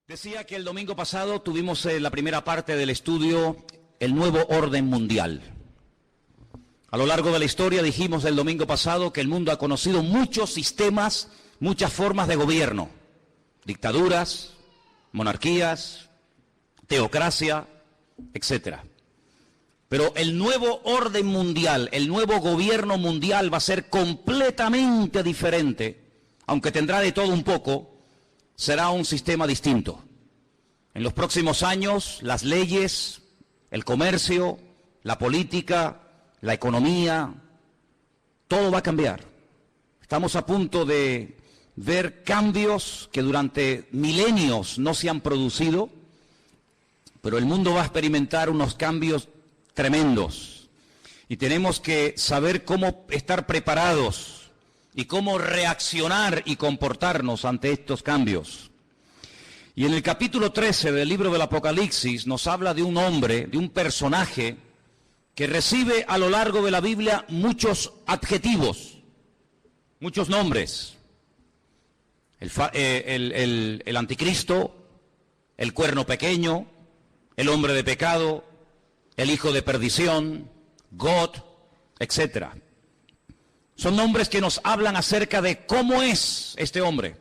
Decía que el domingo pasado tuvimos la primera parte del estudio, el nuevo orden mundial. A lo largo de la historia dijimos el domingo pasado que el mundo ha conocido muchos sistemas, muchas formas de gobierno, dictaduras, monarquías, teocracia, etc. Pero el nuevo orden mundial, el nuevo gobierno mundial va a ser completamente diferente, aunque tendrá de todo un poco. Será un sistema distinto. En los próximos años, las leyes, el comercio, la política, la economía, todo va a cambiar. Estamos a punto de ver cambios que durante milenios no se han producido, pero el mundo va a experimentar unos cambios tremendos. Y tenemos que saber cómo estar preparados y cómo reaccionar y comportarnos ante estos cambios. Y en el capítulo 13 del libro del Apocalipsis nos habla de un hombre, de un personaje que recibe a lo largo de la Biblia muchos adjetivos, muchos nombres. El anticristo, el cuerno pequeño, el hombre de pecado, el hijo de perdición, God, etcétera. Son nombres que nos hablan acerca de cómo es este hombre.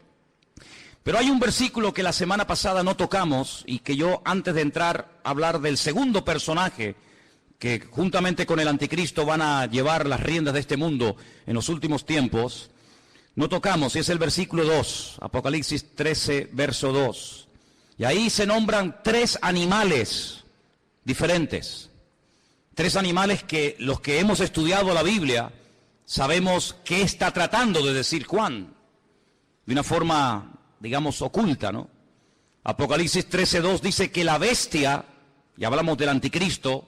Pero hay un versículo que la semana pasada no tocamos y que yo, antes de entrar a hablar del segundo personaje que juntamente con el anticristo van a llevar las riendas de este mundo en los últimos tiempos, no tocamos, y es el versículo 2, Apocalipsis 13, verso 2. Y ahí se nombran 3 animales diferentes. 3 animales que los que hemos estudiado la Biblia sabemos qué está tratando de decir Juan, de una forma, digamos, oculta, ¿no? Apocalipsis 13:2 dice que la bestia, y hablamos del anticristo,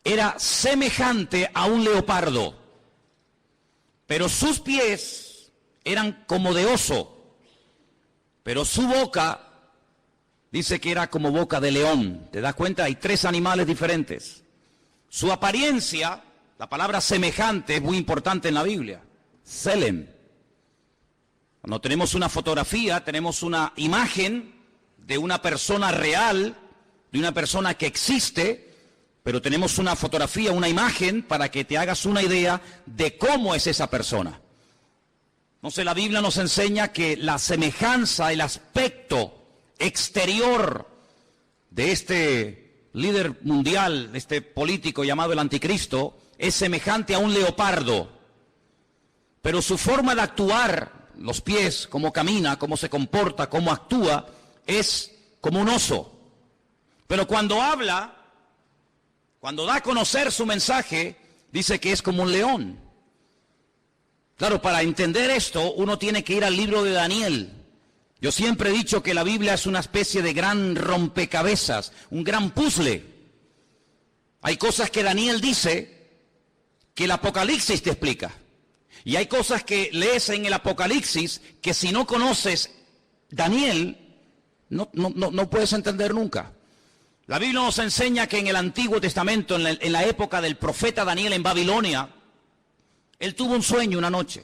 era semejante a un leopardo, pero sus pies eran como de oso, pero su boca dice que era como boca de león. ¿Te das cuenta? Hay 3 animales diferentes. Su apariencia, la palabra semejante es muy importante en la Biblia. Selem. Cuando tenemos una fotografía, tenemos una imagen de una persona real, de una persona que existe, pero tenemos una fotografía, una imagen para que te hagas una idea de cómo es esa persona. Entonces la Biblia nos enseña que la semejanza, el aspecto exterior de este líder mundial, de este político llamado el anticristo, es semejante a un leopardo, pero su forma de actuar, los pies, cómo camina, cómo se comporta, cómo actúa, es como un oso. Pero cuando habla, cuando da a conocer su mensaje, dice que es como un león. Claro, para entender esto, uno tiene que ir al libro de Daniel. Yo siempre he dicho que la Biblia es una especie de gran rompecabezas, un gran puzzle. Hay cosas que Daniel dice que el Apocalipsis te explica. Y hay cosas que lees en el Apocalipsis que si no conoces Daniel, no puedes entender nunca. La Biblia nos enseña que en el Antiguo Testamento, en la época del profeta Daniel en Babilonia, él tuvo un sueño una noche.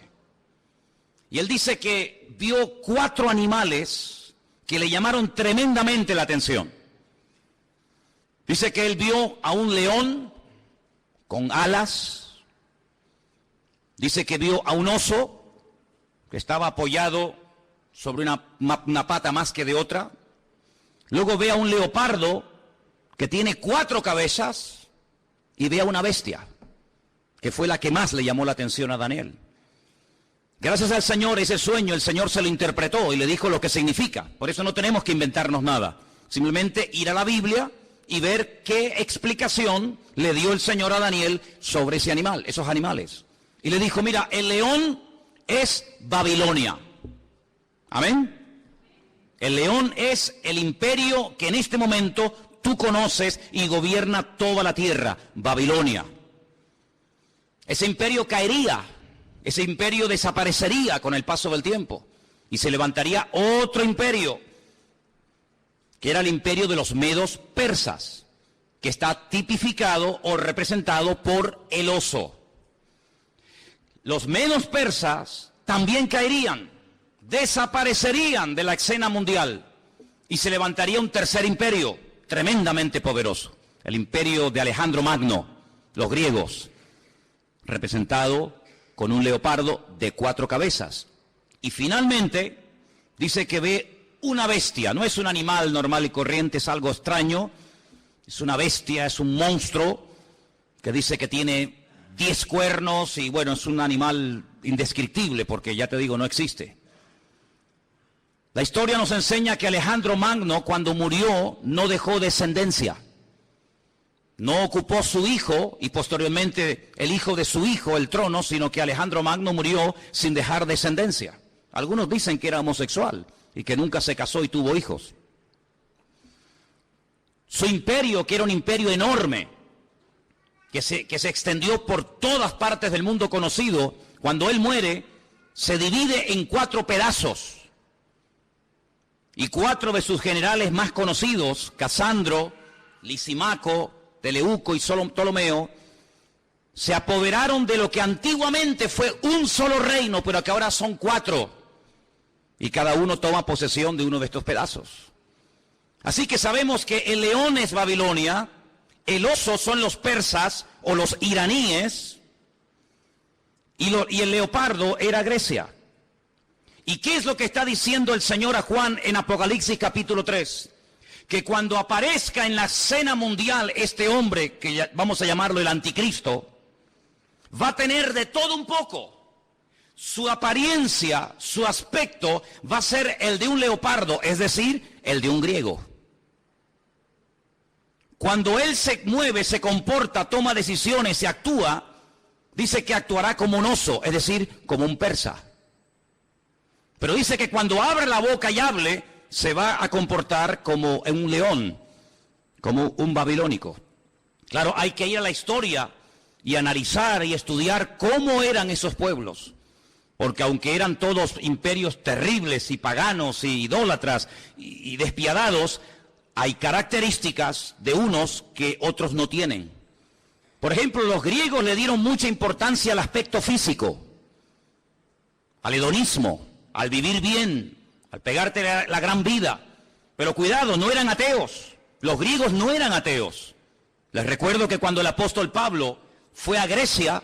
Y él dice que vio 4 animales que le llamaron tremendamente la atención. Dice que él vio a un león con alas. Dice que vio a un oso que estaba apoyado sobre una pata más que de otra. Luego ve a un leopardo que tiene 4 cabezas y ve a una bestia, que fue la que más le llamó la atención a Daniel. Gracias al Señor, ese sueño el Señor se lo interpretó y le dijo lo que significa. Por eso no tenemos que inventarnos nada. Simplemente ir a la Biblia y ver qué explicación le dio el Señor a Daniel sobre ese animal, esos animales. Y le dijo, mira, el león es Babilonia. Amén. El león es el imperio que en este momento tú conoces y gobierna toda la tierra, Babilonia. Ese imperio caería, ese imperio desaparecería con el paso del tiempo y se levantaría otro imperio, que era el imperio de los medos persas, que está tipificado o representado por el oso. Los medos persas también caerían, desaparecerían de la escena mundial y se levantaría un tercer imperio tremendamente poderoso, el imperio de Alejandro Magno, los griegos, representado con un leopardo de 4 cabezas. Y finalmente dice que ve una bestia, no es un animal normal y corriente, es algo extraño, es una bestia, es un monstruo que dice que tiene 10 cuernos y bueno, es un animal indescriptible porque ya te digo, no existe. La historia nos enseña que Alejandro Magno, cuando murió, no dejó descendencia. No ocupó su hijo y posteriormente el hijo de su hijo el trono, sino que Alejandro Magno murió sin dejar descendencia. Algunos dicen que era homosexual y que nunca se casó y tuvo hijos. Su imperio, que era un imperio enorme, que se extendió por todas partes del mundo conocido, cuando él muere, se divide en 4 pedazos. Y 4 de sus generales más conocidos, Casandro, Lisimaco, Teleuco y Ptolomeo, se apoderaron de lo que antiguamente fue un solo reino, pero que ahora son 4. Y cada uno toma posesión de uno de estos pedazos. Así que sabemos que el león es Babilonia, el oso son los persas o los iraníes, y el leopardo era Grecia. ¿Y qué es lo que está diciendo el Señor a Juan en Apocalipsis capítulo 3? Que cuando aparezca en la escena mundial este hombre, que vamos a llamarlo el anticristo, va a tener de todo un poco. Su apariencia, su aspecto va a ser el de un leopardo, es decir, el de un griego. Cuando él se mueve, se comporta, toma decisiones, se actúa, dice que actuará como un oso, es decir, como un persa. Pero dice que cuando abra la boca y hable, se va a comportar como un león, como un babilónico. Claro, hay que ir a la historia y analizar y estudiar cómo eran esos pueblos. Porque aunque eran todos imperios terribles y paganos y idólatras y despiadados, hay características de unos que otros no tienen. Por ejemplo, los griegos le dieron mucha importancia al aspecto físico, al hedonismo, al vivir bien, al pegarte la gran vida. Pero cuidado, no eran ateos. Los griegos no eran ateos. Les recuerdo que cuando el apóstol Pablo fue a Grecia,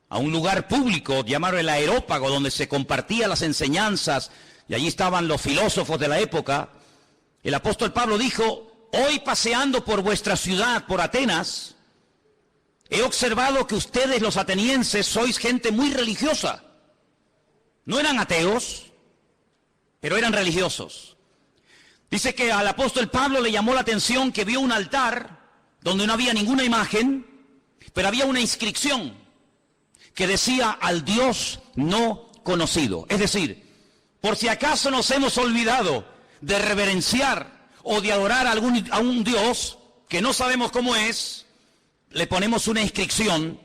a un lugar público llamado el Areópago, donde se compartían las enseñanzas, y allí estaban los filósofos de la época, el apóstol Pablo dijo: hoy paseando por vuestra ciudad, por Atenas, he observado que ustedes los atenienses sois gente muy religiosa. No eran ateos, pero eran religiosos. Dice que al apóstol Pablo le llamó la atención que vio un altar donde no había ninguna imagen, pero había una inscripción que decía: al Dios no conocido. Es decir, por si acaso nos hemos olvidado de reverenciar o de adorar a un Dios que no sabemos cómo es, le ponemos una inscripción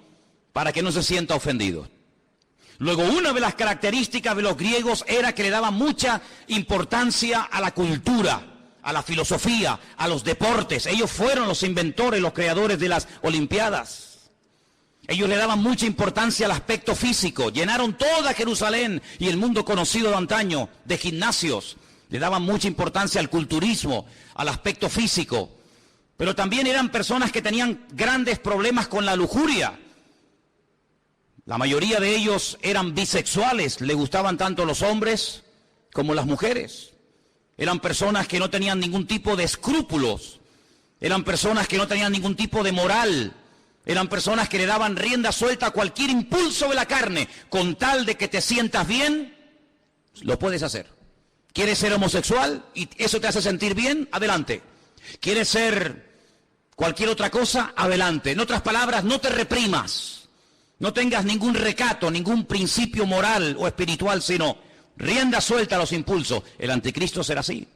para que no se sienta ofendido. Luego, una de las características de los griegos era que le daban mucha importancia a la cultura, a la filosofía, a los deportes. Ellos fueron los inventores, los creadores de las Olimpiadas. Ellos le daban mucha importancia al aspecto físico. Llenaron toda Jerusalén y el mundo conocido de antaño de gimnasios. Le daban mucha importancia al culturismo, al aspecto físico. Pero también eran personas que tenían grandes problemas con la lujuria. La mayoría de ellos eran bisexuales, le gustaban tanto los hombres como las mujeres. Eran personas que no tenían ningún tipo de escrúpulos, eran personas que no tenían ningún tipo de moral, eran personas que le daban rienda suelta a cualquier impulso de la carne, con tal de que te sientas bien, lo puedes hacer. ¿Quieres ser homosexual y eso te hace sentir bien? Adelante. ¿Quieres ser cualquier otra cosa? Adelante. En otras palabras, no te reprimas. No tengas ningún recato, ningún principio moral o espiritual, sino rienda suelta a los impulsos. El anticristo será así.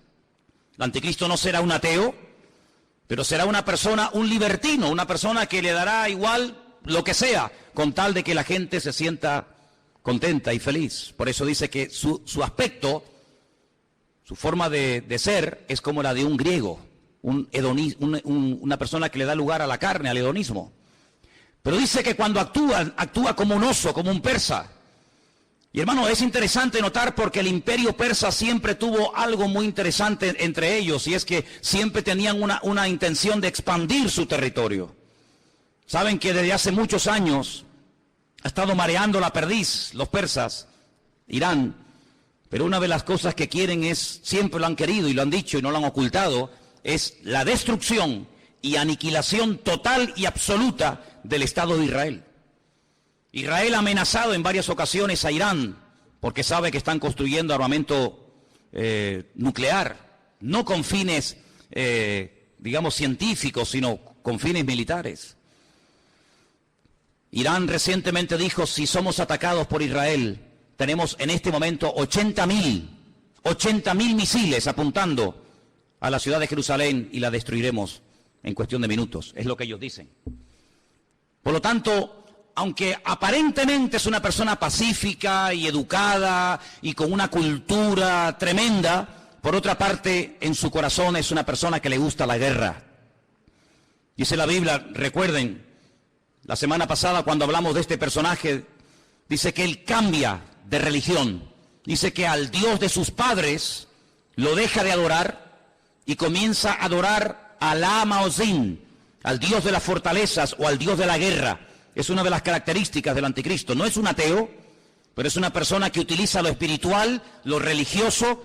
El anticristo no será un ateo, pero será una persona, un libertino, una persona que le dará igual lo que sea, con tal de que la gente se sienta contenta y feliz. Por eso dice que su aspecto, su forma de ser, es como la de un griego, una persona que le da lugar a la carne, al hedonismo. Pero dice que cuando actúa como un oso, como un persa. Y hermano, es interesante notar porque el imperio persa siempre tuvo algo muy interesante entre ellos, y es que siempre tenían una intención de expandir su territorio. Saben que desde hace muchos años ha estado mareando la perdiz los persas, Irán, pero una de las cosas que quieren es, siempre lo han querido y lo han dicho y no lo han ocultado, es la destrucción y aniquilación total y absoluta del Estado de Israel. Israel ha amenazado en varias ocasiones a Irán porque sabe que están construyendo armamento nuclear, no con fines, digamos, científicos, sino con fines militares. Irán recientemente dijo, si somos atacados por Israel, tenemos en este momento 80.000 misiles apuntando a la ciudad de Jerusalén y la destruiremos en cuestión de minutos, es lo que ellos dicen. Por lo tanto, aunque aparentemente es una persona pacífica y educada y con una cultura tremenda, por otra parte, en su corazón es una persona que le gusta la guerra. Dice la Biblia, recuerden, la semana pasada cuando hablamos de este personaje, dice que él cambia de religión. Dice que al Dios de sus padres lo deja de adorar y comienza a adorar a Alá Maozín, al Dios de las fortalezas o al Dios de la guerra. Es una de las características del anticristo. No es un ateo, pero es una persona que utiliza lo espiritual, lo religioso,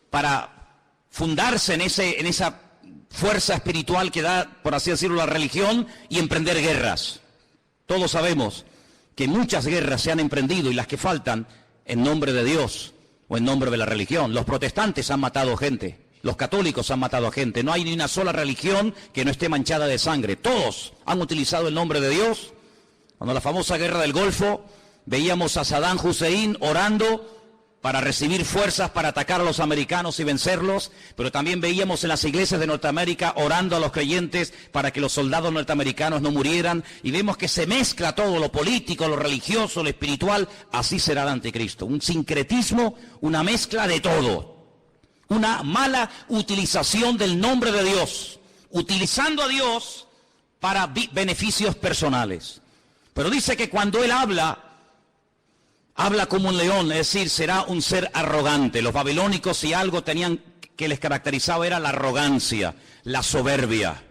para fundarse en esa fuerza espiritual que da, por así decirlo, la religión y emprender guerras. Todos sabemos que muchas guerras se han emprendido y las que faltan en nombre de Dios o en nombre de la religión. Los protestantes han matado gente. Los católicos han matado a gente. No hay ni una sola religión que no esté manchada de sangre. Todos han utilizado el nombre de Dios. Cuando la famosa guerra del Golfo, veíamos a Saddam Hussein orando para recibir fuerzas para atacar a los americanos y vencerlos, pero también veíamos en las iglesias de Norteamérica orando a los creyentes para que los soldados norteamericanos no murieran, y vemos que se mezcla todo, lo político, lo religioso, lo espiritual. Así será el anticristo, un sincretismo, una mezcla de todo, una mala utilización del nombre de Dios, utilizando a Dios para beneficios personales. Pero dice que cuando él habla como un león, es decir, será un ser arrogante. Los babilónicos, si algo tenían que les caracterizaba, era la arrogancia, la soberbia.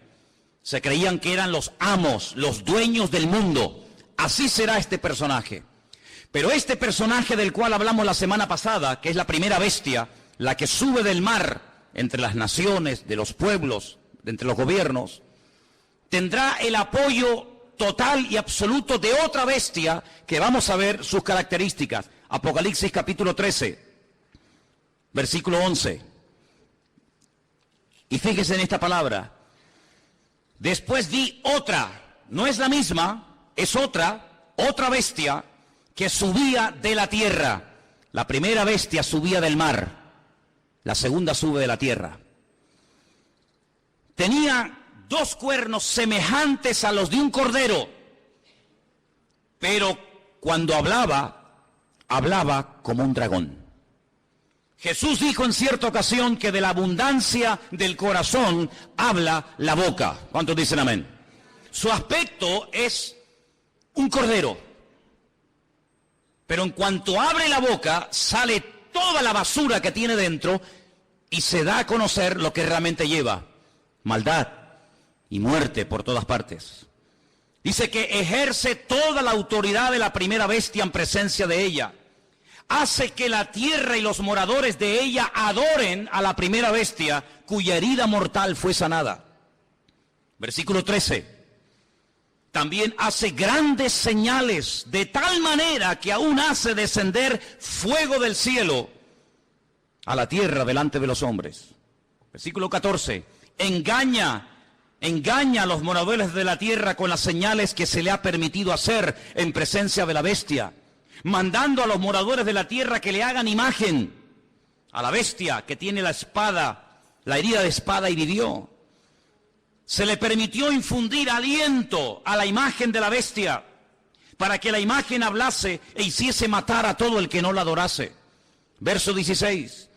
Se creían que eran los amos, los dueños del mundo. Así será este personaje. Pero este personaje del cual hablamos la semana pasada, que es la primera bestia, la que sube del mar entre las naciones, de los pueblos, entre los gobiernos, tendrá el apoyo total y absoluto de otra bestia que vamos a ver sus características. Apocalipsis capítulo 13, versículo 11. Y fíjese en esta palabra. Después vi otra, no es la misma, es otra bestia que subía de la tierra. La primera bestia subía del mar, la segunda sube de la tierra. Tenía 2 cuernos semejantes a los de un cordero, pero cuando hablaba como un dragón. Jesús dijo en cierta ocasión que de la abundancia del corazón habla la boca. ¿Cuántos dicen amén? Su aspecto es un cordero, pero en cuanto abre la boca sale toda la basura que tiene dentro y se da a conocer lo que realmente lleva: maldad y muerte por todas partes. Dice que ejerce toda la autoridad de la primera bestia en presencia de ella. Hace que la tierra y los moradores de ella adoren a la primera bestia, cuya herida mortal fue sanada. Versículo 13. También hace grandes señales, de tal manera que aún hace descender fuego del cielo a la tierra delante de los hombres. Versículo 14. Engaña a los moradores de la tierra con las señales que se le ha permitido hacer en presencia de la bestia, mandando a los moradores de la tierra que le hagan imagen a la bestia que tiene la espada, la herida de espada, y vivió. Se le permitió infundir aliento a la imagen de la bestia para que la imagen hablase e hiciese matar a todo el que no la adorase. Verso 16.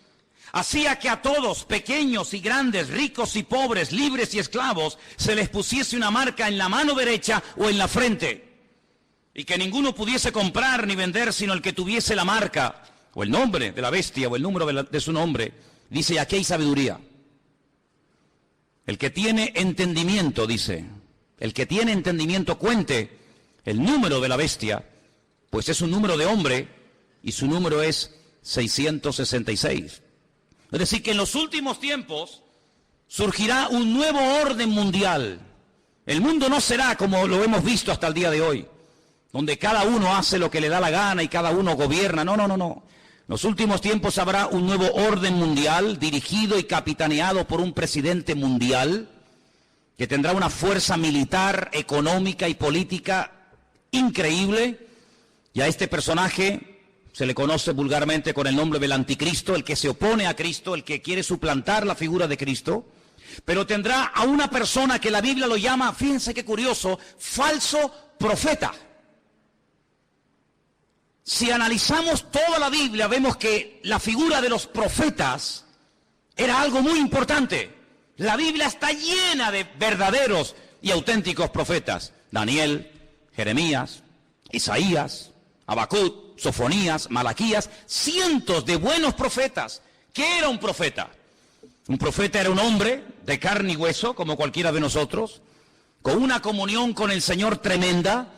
Hacía que a todos, pequeños y grandes, ricos y pobres, libres y esclavos, se les pusiese una marca en la mano derecha o en la frente. y que ninguno pudiese comprar ni vender sino el que tuviese la marca o el nombre de la bestia o el número de su nombre. Dice, y aquí hay sabiduría. El que tiene entendimiento, dice, el que tiene entendimiento cuente el número de la bestia, pues es un número de hombre y su número es 666. Es decir, que en los últimos tiempos surgirá un nuevo orden mundial. El mundo no será como lo hemos visto hasta el día de hoy, donde cada uno hace lo que le da la gana y cada uno gobierna. No. En los últimos tiempos habrá un nuevo orden mundial dirigido y capitaneado por un presidente mundial que tendrá una fuerza militar, económica y política increíble. Y a este personaje se le conoce vulgarmente con el nombre del anticristo, el que se opone a Cristo, el que quiere suplantar la figura de Cristo. Pero tendrá a una persona que la Biblia lo llama, fíjense qué curioso, falso profeta. Si analizamos toda la Biblia, vemos que la figura de los profetas era algo muy importante. La Biblia está llena de verdaderos y auténticos profetas. Daniel, Jeremías, Isaías, Habacuc, Sofonías, Malaquías, cientos de buenos profetas. ¿Qué era un profeta? Un profeta era un hombre de carne y hueso, como cualquiera de nosotros, con una comunión con el Señor tremenda,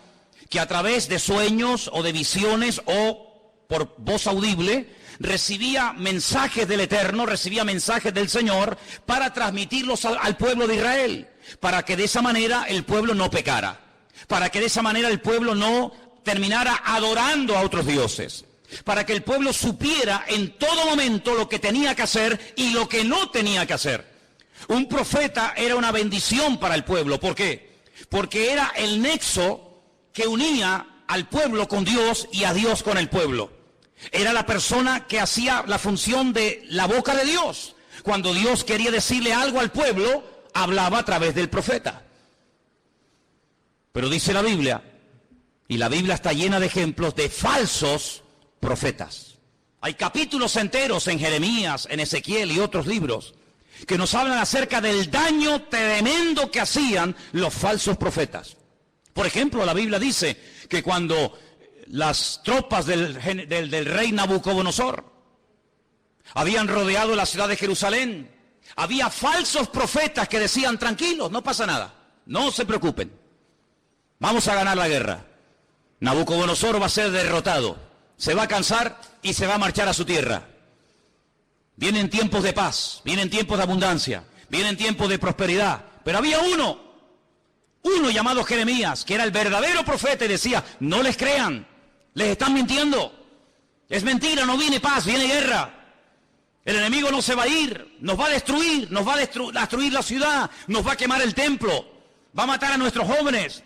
que a través de sueños o de visiones o por voz audible recibía mensajes del Eterno, recibía mensajes del Señor para transmitirlos al pueblo de Israel, para que de esa manera el pueblo no pecara, para que de esa manera el pueblo no terminara adorando a otros dioses, para que el pueblo supiera en todo momento lo que tenía que hacer y lo que no tenía que hacer. Un profeta era una bendición para el pueblo. ¿Por qué? Porque era el nexo que unía al pueblo con Dios y a Dios con el pueblo. Era la persona que hacía la función de la boca de Dios. Cuando Dios quería decirle algo al pueblo, hablaba a través del profeta. Pero dice la Biblia, y la Biblia está llena de ejemplos de falsos profetas. Hay capítulos enteros en Jeremías, en Ezequiel y otros libros que nos hablan acerca del daño tremendo que hacían los falsos profetas. Por ejemplo, la Biblia dice que cuando las tropas del rey Nabucodonosor habían rodeado la ciudad de Jerusalén, había falsos profetas que decían, tranquilos, no pasa nada, no se preocupen, vamos a ganar la guerra. Nabucodonosor va a ser derrotado, se va a cansar y se va a marchar a su tierra. Vienen tiempos de paz, vienen tiempos de abundancia, vienen tiempos de prosperidad, pero había uno llamado Jeremías, que era el verdadero profeta y decía, no les crean, les están mintiendo, es mentira, no viene paz, viene guerra. El enemigo no se va a ir, nos va a destruir, nos va a destruir la ciudad, nos va a quemar el templo, va a matar a nuestros jóvenes.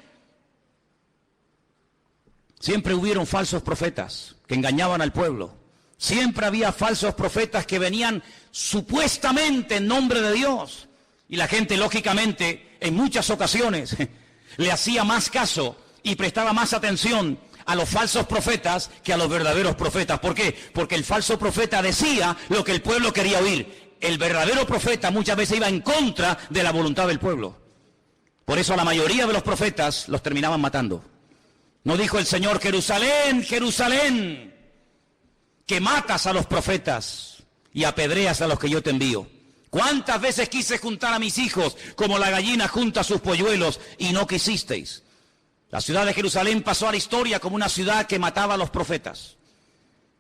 Siempre hubieron falsos profetas que engañaban al pueblo. Siempre había falsos profetas que venían supuestamente en nombre de Dios. Y la gente, lógicamente, en muchas ocasiones, le hacía más caso y prestaba más atención a los falsos profetas que a los verdaderos profetas. ¿Por qué? Porque el falso profeta decía lo que el pueblo quería oír. El verdadero profeta muchas veces iba en contra de la voluntad del pueblo. Por eso a la mayoría de los profetas los terminaban matando. ¿No dijo el Señor, Jerusalén, Jerusalén, que matas a los profetas y apedreas a los que yo te envío? ¿Cuántas veces quise juntar a mis hijos como la gallina junta sus polluelos y no quisisteis? La ciudad de Jerusalén pasó a la historia como una ciudad que mataba a los profetas.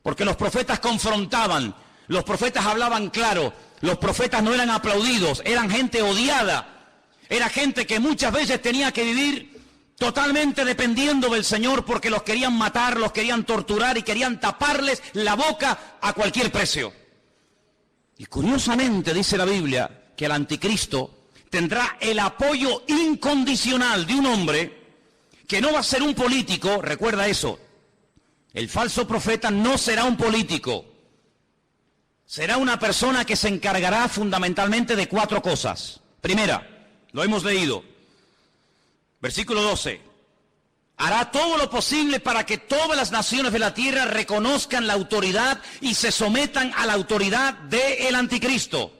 Porque los profetas confrontaban, los profetas hablaban claro, los profetas no eran aplaudidos, eran gente odiada. Era gente que muchas veces tenía que vivir totalmente dependiendo del Señor porque los querían matar, los querían torturar y querían taparles la boca a cualquier precio. Y curiosamente dice la Biblia que el anticristo tendrá el apoyo incondicional de un hombre que no va a ser un político, recuerda eso. El falso profeta no será un político, será una persona que se encargará fundamentalmente de 4 cosas. Primera, lo hemos leído, versículo 12, hará todo lo posible para que todas las naciones de la tierra reconozcan la autoridad y se sometan a la autoridad del anticristo.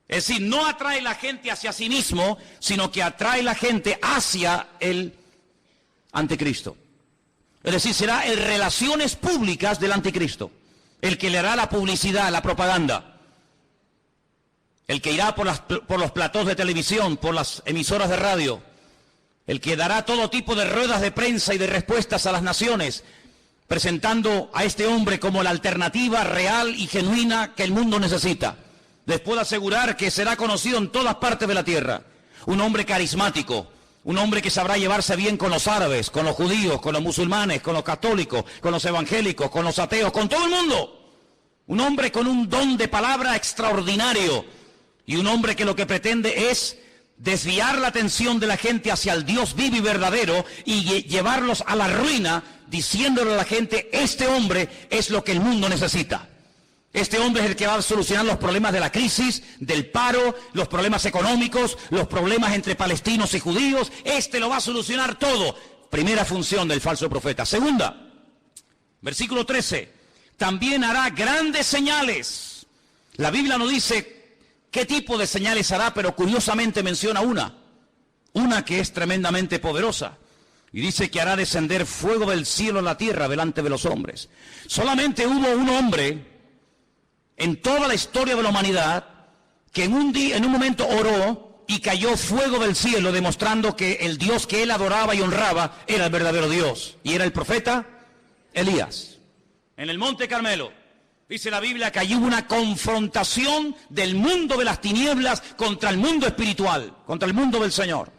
Es decir, no atrae la gente hacia sí mismo, sino que atrae la gente hacia el anticristo. Es decir, será en relaciones públicas del anticristo, el que le hará la publicidad, la propaganda, el que irá por los platós de televisión, por las emisoras de radio, el que dará todo tipo de ruedas de prensa y de respuestas a las naciones, presentando a este hombre como la alternativa real y genuina que el mundo necesita. Les puedo asegurar que será conocido en todas partes de la tierra. Un hombre carismático, un hombre que sabrá llevarse bien con los árabes, con los judíos, con los musulmanes, con los católicos, con los evangélicos, con los ateos, con todo el mundo. Un hombre con un don de palabra extraordinario y un hombre que lo que pretende es desviar la atención de la gente hacia el Dios vivo y verdadero y llevarlos a la ruina, diciéndole a la gente, este hombre es lo que el mundo necesita. Este hombre es el que va a solucionar los problemas de la crisis, del paro, los problemas económicos, los problemas entre palestinos y judíos. Este lo va a solucionar todo. Primera función del falso profeta. Segunda, versículo 13. También hará grandes señales. La Biblia no dice qué tipo de señales hará, pero curiosamente menciona una que es tremendamente poderosa. Y dice que hará descender fuego del cielo a la tierra delante de los hombres. Solamente hubo un hombre en toda la historia de la humanidad que en un momento oró y cayó fuego del cielo, demostrando que el Dios que él adoraba y honraba era el verdadero Dios. Y era el profeta Elías. En el Monte Carmelo, dice la Biblia que allí hubo una confrontación del mundo de las tinieblas contra el mundo espiritual, contra el mundo del Señor.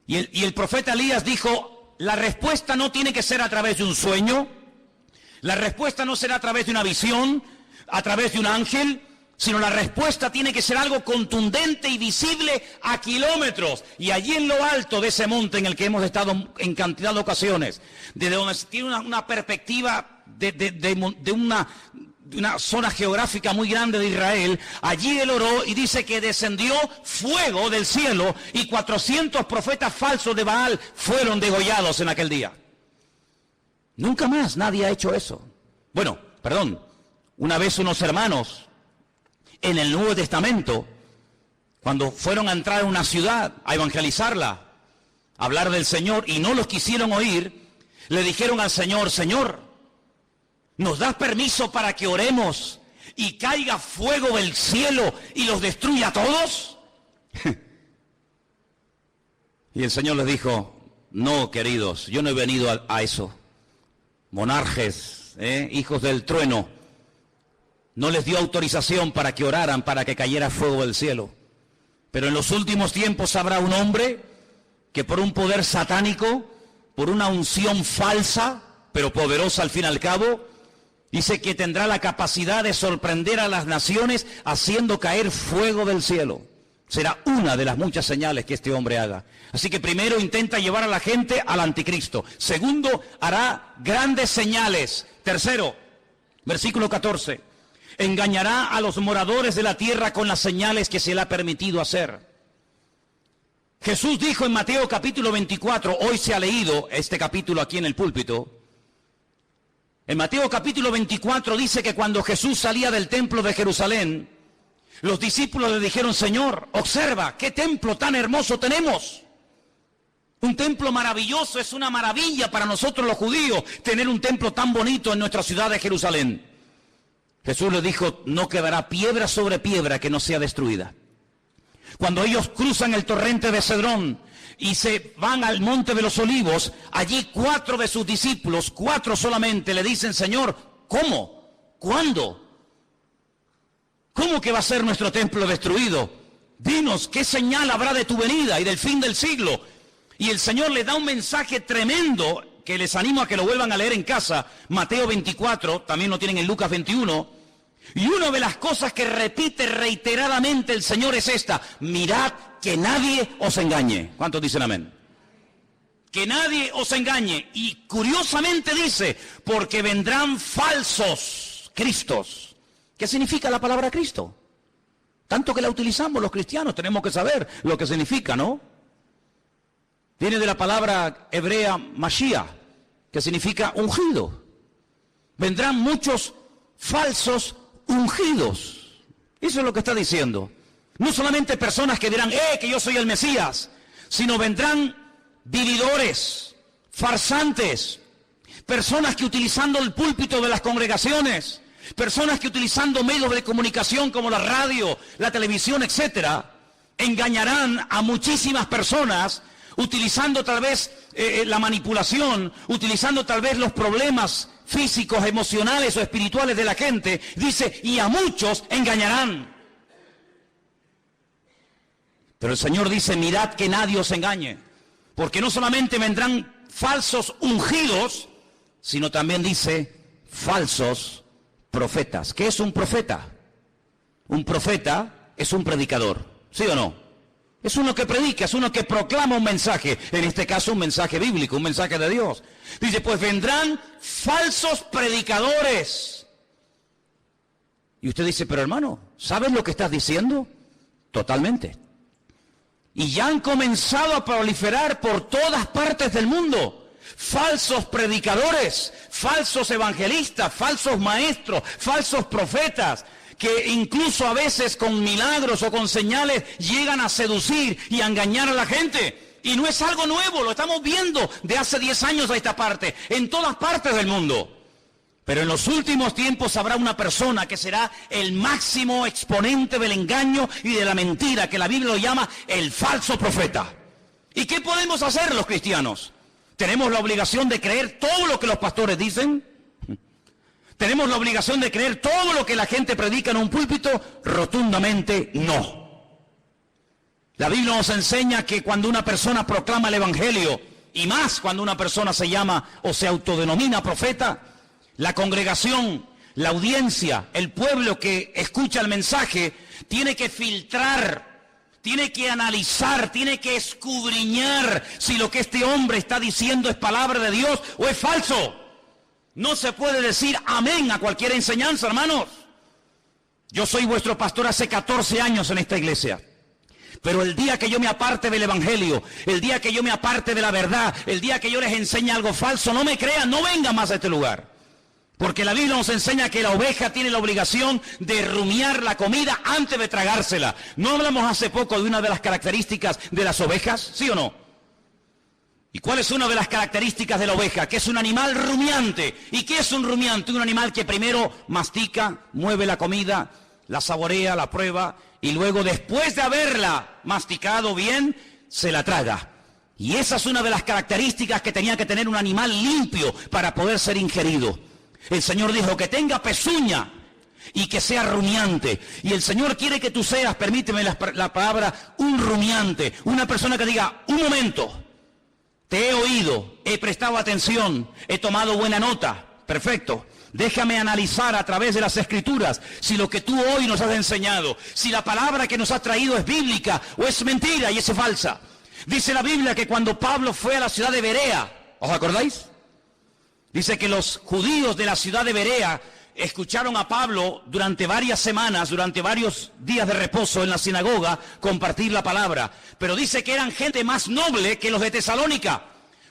Y el profeta Elías dijo, la respuesta no tiene que ser a través de un sueño, la respuesta no será a través de una visión, a través de un ángel, sino la respuesta tiene que ser algo contundente y visible a kilómetros. Y allí en lo alto de ese monte en el que hemos estado en cantidad de ocasiones, desde donde se tiene una perspectiva de una zona geográfica muy grande de Israel, allí él oró y dice que descendió fuego del cielo y 400 profetas falsos de Baal fueron degollados en aquel día. Nunca más nadie ha hecho eso. Bueno, perdón, una vez unos hermanos en el Nuevo Testamento, cuando fueron a entrar a una ciudad a evangelizarla, a hablar del Señor y no los quisieron oír, le dijeron al Señor, Señor, ¿nos das permiso para que oremos y caiga fuego del cielo y los destruya a todos? Y el Señor les dijo, no, queridos, yo no he venido a eso. Monarjes, hijos del trueno, no les dio autorización para que oraran, para que cayera fuego del cielo. Pero en los últimos tiempos habrá un hombre que por un poder satánico, por una unción falsa, pero poderosa al fin y al cabo, dice que tendrá la capacidad de sorprender a las naciones haciendo caer fuego del cielo. Será una de las muchas señales que este hombre haga. Así que primero intenta llevar a la gente al anticristo. Segundo, hará grandes señales. Tercero, versículo 14. Engañará a los moradores de la tierra con las señales que se le ha permitido hacer. Jesús dijo en Mateo capítulo 24, hoy se ha leído este capítulo aquí en el púlpito. En Mateo capítulo 24 dice que cuando Jesús salía del templo de Jerusalén, los discípulos le dijeron, Señor, observa, qué templo tan hermoso tenemos. Un templo maravilloso, es una maravilla para nosotros los judíos tener un templo tan bonito en nuestra ciudad de Jerusalén. Jesús les dijo, no quedará piedra sobre piedra que no sea destruida. Cuando ellos cruzan el torrente de Cedrón y se van al monte de los olivos, allí 4 de sus discípulos, 4 solamente, le dicen, Señor, ¿cómo? ¿Cuándo? ¿Cómo que va a ser nuestro templo destruido? Dinos, ¿qué señal habrá de tu venida y del fin del siglo? Y el Señor les da un mensaje tremendo que les animo a que lo vuelvan a leer en casa. Mateo 24, también lo tienen en Lucas 21. Y una de las cosas que repite reiteradamente el Señor es esta: mirad que nadie os engañe. ¿Cuántos dicen amén? Que nadie os engañe. Y curiosamente dice, porque vendrán falsos cristos. ¿Qué significa la palabra Cristo? Tanto que la utilizamos los cristianos, tenemos que saber lo que significa, ¿no? Viene de la palabra hebrea Mashiach, que significa ungido. Vendrán muchos falsos ungidos. Eso es lo que está diciendo. No solamente personas que dirán, que yo soy el Mesías, sino vendrán vividores, farsantes, Personas que utilizando el púlpito de las congregaciones, personas que utilizando medios de comunicación como la radio, la televisión, etcétera, engañarán a muchísimas personas utilizando tal vez la manipulación, utilizando tal vez los problemas físicos, emocionales o espirituales de la gente. Dice, y a muchos engañarán. Pero el Señor dice, mirad que nadie os engañe, porque no solamente vendrán falsos ungidos, sino también dice falsos profetas. ¿Qué es un profeta? Un profeta es un predicador, ¿sí o no? Es uno que predica, es uno que proclama un mensaje, en este caso un mensaje bíblico, un mensaje de Dios. Dice, pues vendrán falsos predicadores. Y usted dice, pero hermano, ¿sabes lo que estás diciendo? Totalmente. Y ya han comenzado a proliferar por todas partes del mundo. Falsos predicadores, falsos evangelistas, falsos maestros, falsos profetas, que incluso a veces con milagros o con señales llegan a seducir y a engañar a la gente. Y no es algo nuevo, lo estamos viendo de hace 10 años a esta parte, en todas partes del mundo. Pero en los últimos tiempos habrá una persona que será el máximo exponente del engaño y de la mentira, que la Biblia lo llama el falso profeta. ¿Y qué podemos hacer los cristianos? ¿Tenemos la obligación de creer todo lo que los pastores dicen? ¿Tenemos la obligación de creer todo lo que la gente predica en un púlpito? Rotundamente no. La Biblia nos enseña que cuando una persona proclama el Evangelio, y más cuando una persona se llama o se autodenomina profeta, la congregación, la audiencia, el pueblo que escucha el mensaje, tiene que filtrar, tiene que analizar, tiene que escudriñar si lo que este hombre está diciendo es palabra de Dios o es falso. No se puede decir amén a cualquier enseñanza, hermanos. Yo soy vuestro pastor hace 14 años en esta iglesia. Pero el día que yo me aparte del Evangelio, el día que yo me aparte de la verdad, el día que yo les enseñe algo falso, no me crean, no vengan más a este lugar. Porque la Biblia nos enseña que la oveja tiene la obligación de rumiar la comida antes de tragársela. ¿No hablamos hace poco de una de las características de las ovejas? ¿Sí o no? ¿Y cuál es una de las características de la oveja? Que es un animal rumiante. ¿Y qué es un rumiante? Un animal que primero mastica, mueve la comida, la saborea, la prueba, y luego después de haberla masticado bien, se la traga. Y esa es una de las características que tenía que tener un animal limpio para poder ser ingerido. El Señor dijo que tenga pezuña y que sea rumiante. Y el Señor quiere que tú seas, permíteme la palabra, un rumiante. Una persona que diga, un momento, te he oído, he prestado atención, he tomado buena nota. Perfecto. Déjame analizar a través de las Escrituras si lo que tú hoy nos has enseñado, si la palabra que nos has traído es bíblica o es mentira y es falsa. Dice la Biblia que cuando Pablo fue a la ciudad de Berea, ¿os acordáis? Dice que los judíos de la ciudad de Berea escucharon a Pablo durante varias semanas, durante varios días de reposo en la sinagoga, compartir la palabra. Pero dice que eran gente más noble que los de Tesalónica.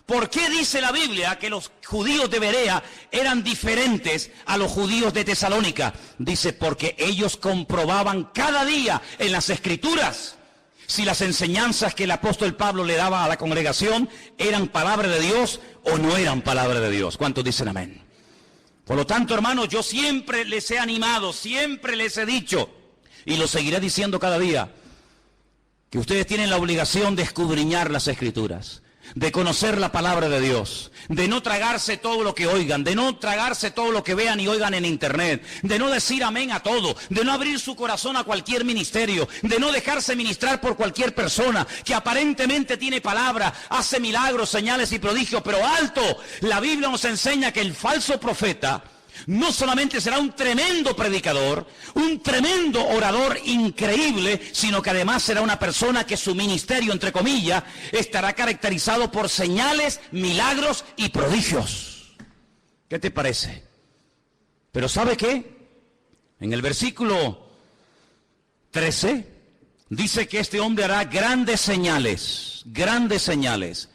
¿Por qué dice la Biblia que los judíos de Berea eran diferentes a los judíos de Tesalónica? Dice, porque ellos comprobaban cada día en las Escrituras si las enseñanzas que el apóstol Pablo le daba a la congregación eran palabra de Dios o no eran palabra de Dios. ¿Cuántos dicen amén? Por lo tanto, hermanos, yo siempre les he animado, siempre les he dicho, y lo seguiré diciendo cada día, que ustedes tienen la obligación de escudriñar las Escrituras, de conocer la palabra de Dios, de no tragarse todo lo que oigan, de no tragarse todo lo que vean y oigan en internet, de no decir amén a todo, de no abrir su corazón a cualquier ministerio, de no dejarse ministrar por cualquier persona que aparentemente tiene palabra, hace milagros, señales y prodigios, pero alto, la Biblia nos enseña que el falso profeta no solamente será un tremendo predicador, un tremendo orador increíble, sino que además será una persona que su ministerio, entre comillas, estará caracterizado por señales, milagros y prodigios. ¿Qué te parece? Pero ¿sabe qué? En el versículo 13 dice que este hombre hará grandes señales, grandes señales.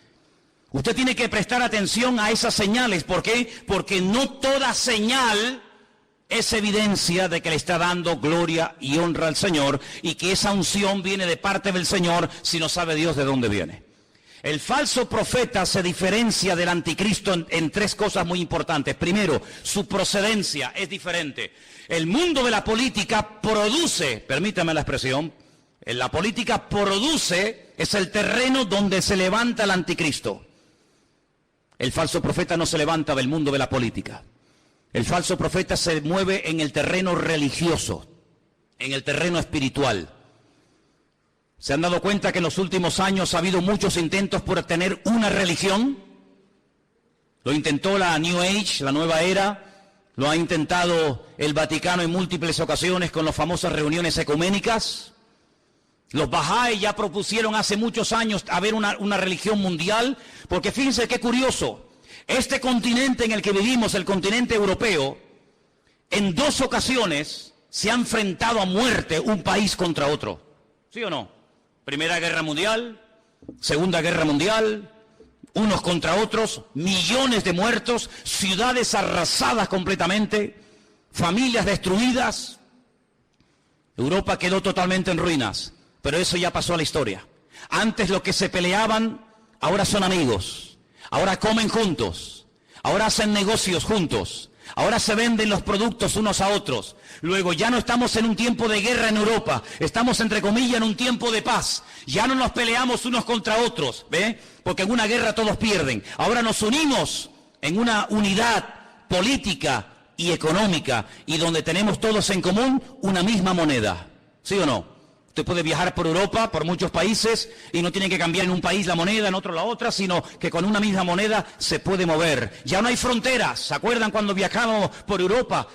Usted tiene que prestar atención a esas señales. ¿Por qué? Porque no toda señal es evidencia de que le está dando gloria y honra al Señor y que esa unción viene de parte del Señor si no sabe Dios de dónde viene. El falso profeta se diferencia del anticristo en tres cosas muy importantes. Primero, su procedencia es diferente. El mundo de la política produce, permítame la expresión, la política produce, es el terreno donde se levanta el anticristo. El falso profeta no se levanta del mundo de la política. El falso profeta se mueve en el terreno religioso, en el terreno espiritual. ¿Se han dado cuenta que en los últimos años ha habido muchos intentos por tener una religión? Lo intentó la New Age, la nueva era, lo ha intentado el Vaticano en múltiples ocasiones con las famosas reuniones ecuménicas. Los Bahá'í ya propusieron hace muchos años haber una religión mundial, porque fíjense qué curioso, este continente en el que vivimos, el continente europeo, en 2 ocasiones se ha enfrentado a muerte un país contra otro. ¿Sí o no? Primera Guerra Mundial, Segunda Guerra Mundial, unos contra otros, millones de muertos, ciudades arrasadas completamente, familias destruidas. Europa quedó totalmente en ruinas, pero eso ya pasó a la historia. Antes los que se peleaban, ahora son amigos, ahora comen juntos, ahora hacen negocios juntos, ahora se venden los productos unos a otros. Luego ya no estamos en un tiempo de guerra en Europa, estamos entre comillas en un tiempo de paz. Ya no nos peleamos unos contra otros, ¿ve? Porque en una guerra todos pierden. Ahora nos unimos en una unidad política y económica y donde tenemos todos en común una misma moneda. ¿Sí o no? Usted puede viajar por Europa, por muchos países, y no tiene que cambiar en un país la moneda, en otro la otra, sino que con una misma moneda se puede mover. Ya no hay fronteras. ¿Se acuerdan cuando viajamos por Europa?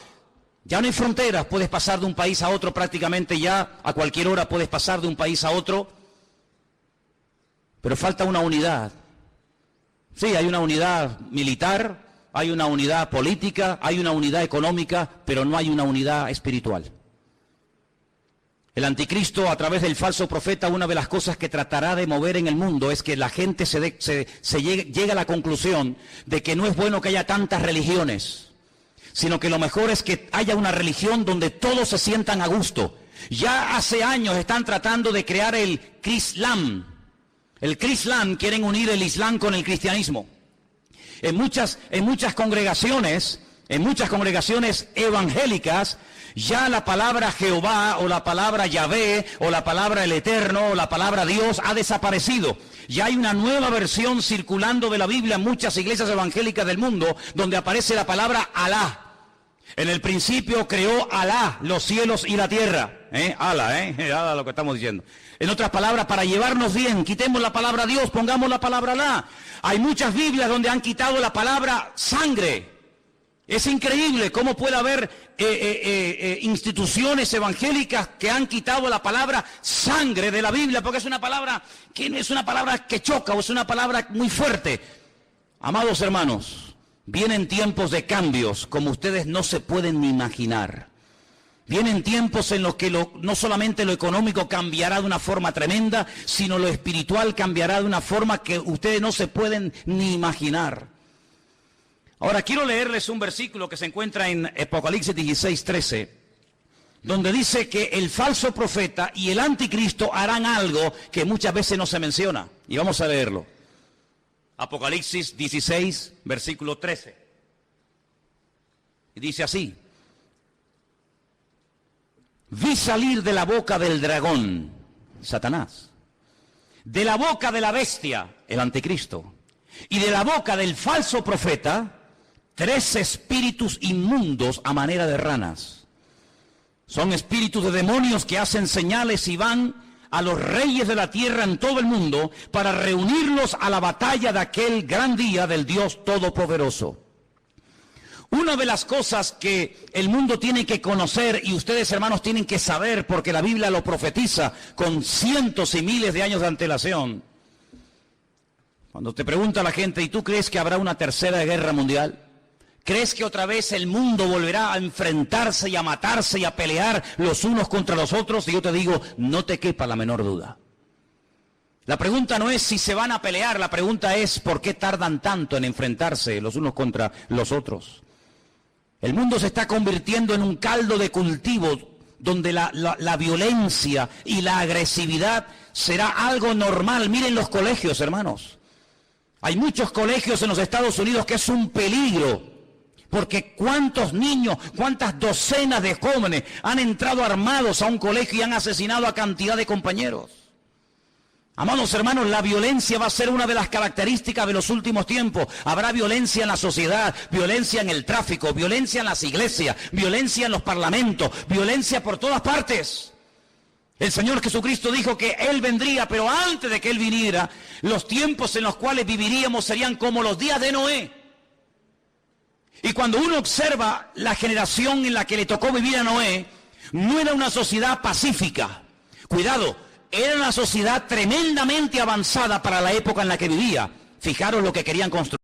Ya no hay fronteras. Puedes pasar de un país a otro prácticamente ya, a cualquier hora puedes pasar de un país a otro. Pero falta una unidad. Sí, hay una unidad militar, hay una unidad política, hay una unidad económica, pero no hay una unidad espiritual. El anticristo, a través del falso profeta, una de las cosas que tratará de mover en el mundo es que la gente llegue a la conclusión de que no es bueno que haya tantas religiones, sino que lo mejor es que haya una religión donde todos se sientan a gusto. Ya hace años están tratando de crear el Crislam. El Crislam, quieren unir el Islam con el cristianismo. En muchas congregaciones evangélicas, ya la palabra Jehová o la palabra Yahvé o la palabra el Eterno o la palabra Dios ha desaparecido. Ya hay una nueva versión circulando de la Biblia en muchas iglesias evangélicas del mundo donde aparece la palabra Alá. En el principio creó Alá los cielos y la tierra. Alá lo que estamos diciendo. En otras palabras, para llevarnos bien, quitemos la palabra Dios, pongamos la palabra Alá. Hay muchas Biblias donde han quitado la palabra sangre. Es increíble cómo puede haber instituciones evangélicas que han quitado la palabra sangre de la Biblia, porque es una palabra que no es una palabra que choca o es una palabra muy fuerte. Amados hermanos, vienen tiempos de cambios como ustedes no se pueden ni imaginar. Vienen tiempos en los que no solamente lo económico cambiará de una forma tremenda, sino lo espiritual cambiará de una forma que ustedes no se pueden ni imaginar. Ahora quiero leerles un versículo que se encuentra en Apocalipsis 16:13, donde dice que el falso profeta y el anticristo harán algo que muchas veces no se menciona. Y vamos a leerlo. Apocalipsis 16, versículo 13. Y dice así: vi salir de la boca del dragón, Satanás, de la boca de la bestia, el anticristo, y de la boca del falso profeta, 3 espíritus inmundos a manera de ranas. Son espíritus de demonios que hacen señales y van a los reyes de la tierra en todo el mundo para reunirlos a la batalla de aquel gran día del Dios Todopoderoso. Una de las cosas que el mundo tiene que conocer y ustedes, hermanos, tienen que saber, porque la Biblia lo profetiza con cientos y miles de años de antelación. Cuando te pregunta la gente, ¿y tú crees que habrá una tercera guerra mundial? ¿Crees que otra vez el mundo volverá a enfrentarse y a matarse y a pelear los unos contra los otros? Y yo te digo, no te quepa la menor duda. La pregunta no es si se van a pelear, la pregunta es ¿por qué tardan tanto en enfrentarse los unos contra los otros? El mundo se está convirtiendo en un caldo de cultivo donde la violencia y la agresividad será algo normal. Miren los colegios, hermanos. Hay muchos colegios en los Estados Unidos que es un peligro, porque cuántos niños, cuántas docenas de jóvenes han entrado armados a un colegio y han asesinado a cantidad de compañeros. Amados hermanos, la violencia va a ser una de las características de los últimos tiempos. Habrá violencia en la sociedad, violencia en el tráfico, violencia en las iglesias, violencia en los parlamentos, violencia por todas partes. El Señor Jesucristo dijo que Él vendría, pero antes de que Él viniera, los tiempos en los cuales viviríamos serían como los días de Noé. Y cuando uno observa la generación en la que le tocó vivir a Noé, no era una sociedad pacífica. Cuidado, era una sociedad tremendamente avanzada para la época en la que vivía. Fijaros lo que querían construir.